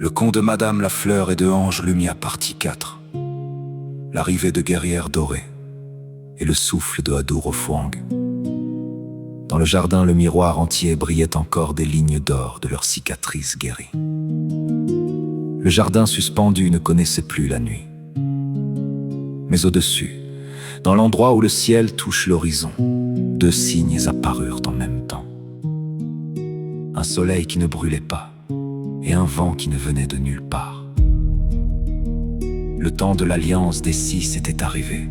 Le conte de Madame Lafleur et de Ange Lumia partie 4. L'arrivée de guerrières dorées et le souffle de Adour Fouang. Dans le jardin, le miroir entier brillait encore des lignes d'or de leurs cicatrices guéries. Le jardin suspendu ne connaissait plus la nuit. Mais au-dessus, dans l'endroit où le ciel touche l'horizon, deux signes apparurent en même temps. Un soleil qui ne brûlait pas et un vent qui ne venait de nulle part. Le temps de l'alliance des six était arrivé.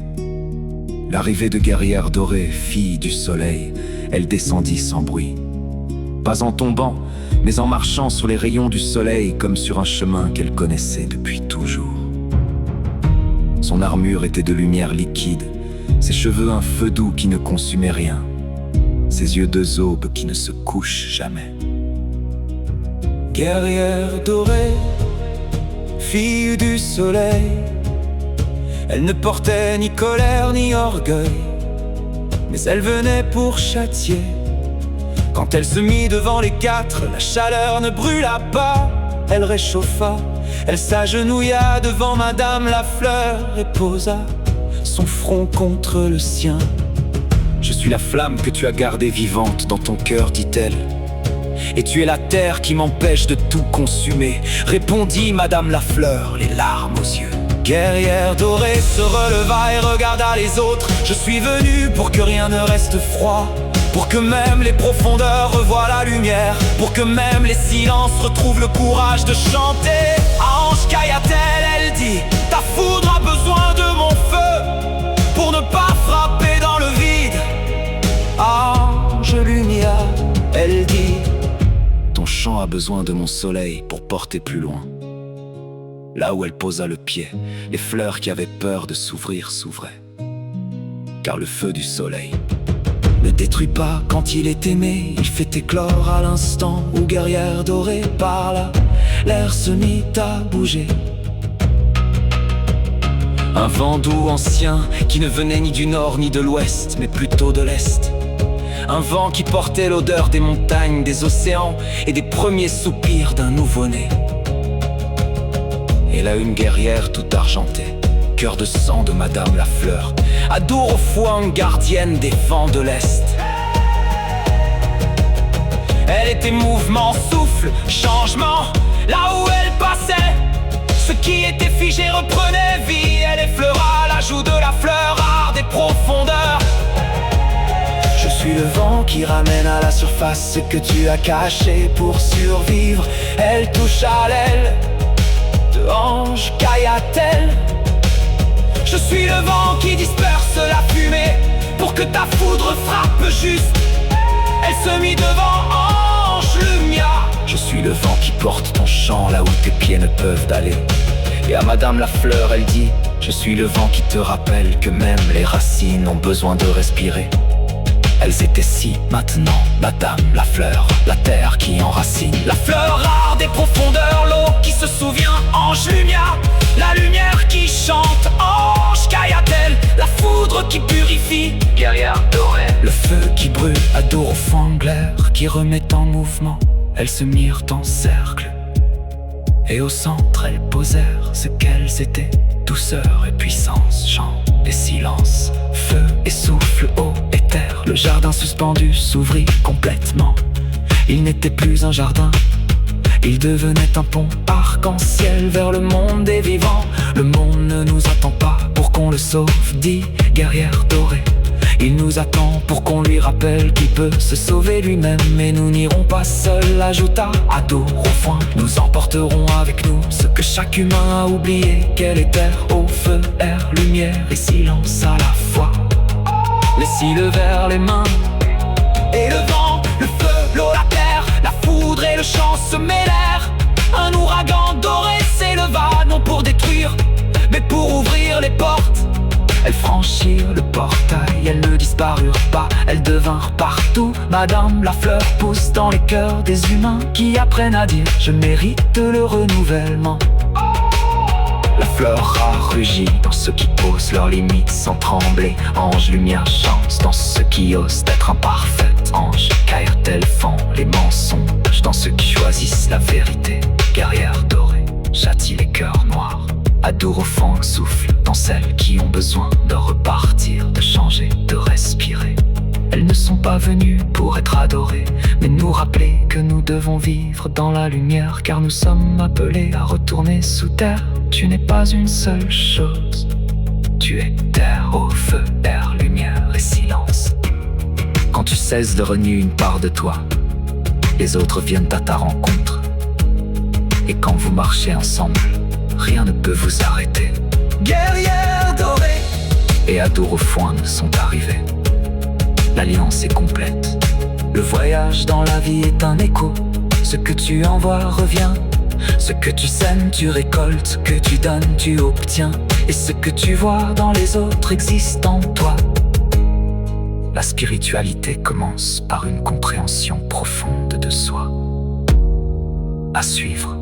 L'arrivée de guerrières dorées, fille du soleil, elle descendit sans bruit. Pas en tombant, mais en marchant sur les rayons du soleil comme sur un chemin qu'elle connaissait depuis toujours. Son armure était de lumière liquide, ses cheveux un feu doux qui ne consumait rien, ses yeux deux aubes qui ne se couchent jamais. Guerrière dorée, fille du soleil, elle ne portait ni colère ni orgueil, mais elle venait pour châtier. Quand elle se mit devant les quatre, la chaleur ne brûla pas, elle réchauffa. Elle s'agenouilla devant Madame Lafleur et posa son front contre le sien. Je suis la flamme que tu as gardée vivante dans ton cœur, dit-elle, et tu es la terre qui m'empêche de tout consumer, répondit Madame Lafleur, les larmes aux yeux. Guerrière dorée se releva et regarda les autres. Je suis venu pour que rien ne reste froid, pour que même les profondeurs revoient la lumière, pour que même les silences retrouvent le courage de chanter. Ange Kayatel, elle dit, ta foudre a besoin de mon feu pour ne pas frapper dans le vide. Ange Lumia, elle dit, ton chant a besoin de mon soleil pour porter plus loin. Là où elle posa le pied, les fleurs qui avaient peur de s'ouvrir s'ouvraient. Car le feu du soleil ne détruit pas quand il est aimé, il fait éclore à l'instant où guerrière dorée parla, l'air se mit à bouger. Un vent doux ancien qui ne venait ni du nord ni de l'ouest, mais plutôt de l'est. Un vent qui portait l'odeur des montagnes, des océans et des premiers soupirs d'un nouveau-né. Et là une guerrière tout argentée, cœur de sang de Madame Lafleur, Adour Fouang, gardienne des vents de l'Est. Elle était mouvement, souffle, changement, là où elle passait. Ce qui était figé reprenait vie, elle effleura la joue de la fleur rare des profondeurs. Je suis le vent qui ramène à la surface ce que tu as caché pour survivre. Elle touche à l'aile de Ange Kayatel. Je suis le vent qui disperse la fumée pour que ta foudre frappe juste. Elle se mit devant Ange Lumia. Je suis le vent qui porte ton chant là où tes pieds ne peuvent aller. Et à Madame Lafleur elle dit, je suis le vent qui te rappelle que même les racines ont besoin de respirer. Elles étaient si maintenant, Madame Lafleur, la terre qui enracine. La fleur rare des profondeurs, l'eau qui se souvient, Ange Lumia. La lumière qui chante, Ange Kayatel. La foudre qui purifie, guerrière dorée. Le feu qui brûle, Adour Fouang, l'air qui remet en mouvement. Elles se mirent en cercle, et au centre elles posèrent ce qu'elles étaient. Douceur et puissance, chant et silence, feu et souffle, eau et terre. Le jardin suspendu s'ouvrit complètement. Il n'était plus un jardin, il devenait un pont arc-en-ciel vers le monde des vivants. Le monde ne nous attend pas pour qu'on le sauve, dit guerrière dorée. Il nous attend pour qu'on lui rappelle qu'il peut se sauver lui-même. Mais nous n'irons pas seuls, ajouta Adour Fouang. Nous emporterons avec nous ce que chaque humain a oublié. Quel est terre, eau, feu, air, lumière et silence à la fois. Les six levèrent les mains, et le vent, le feu, l'eau, la terre, la foudre et le chant se mêlèrent. Un ouragan doré s'éleva, non pour détruire, mais pour ouvrir les portes. Elles franchirent le portail, elles ne disparurent pas, elles devinrent partout. Madame Lafleur pousse dans les cœurs des humains qui apprennent à dire je mérite le renouvellement. La fleur rare rugit dans ceux qui posent leurs limites sans trembler. Ange Lumia chante dans ceux qui osent être imparfaits. Ange Kayatel fend les mensonges dans ceux qui choisissent la vérité. Guerrière dorée. Adour au fond le souffle dans celles qui ont besoin de repartir, de changer, de respirer. Elles ne sont pas venues pour être adorées, mais nous rappeler que nous devons vivre dans la lumière, car nous sommes appelés à retourner sous terre. Tu n'es pas une seule chose, tu es terre, eau, feu, air, lumière et silence. Quand tu cesses de renier une part de toi, les autres viennent à ta rencontre. Et quand vous marchez ensemble, rien ne peut vous arrêter. Guerrières dorées Et Adour au foin sont arrivés. L'alliance est complète. Le voyage dans la vie est un écho. Ce que tu envoies revient. Ce que tu sèmes, tu récoltes. Ce que tu donnes, tu obtiens. Et ce que tu vois dans les autres existe en toi. La spiritualité commence par une compréhension profonde de soi. À suivre.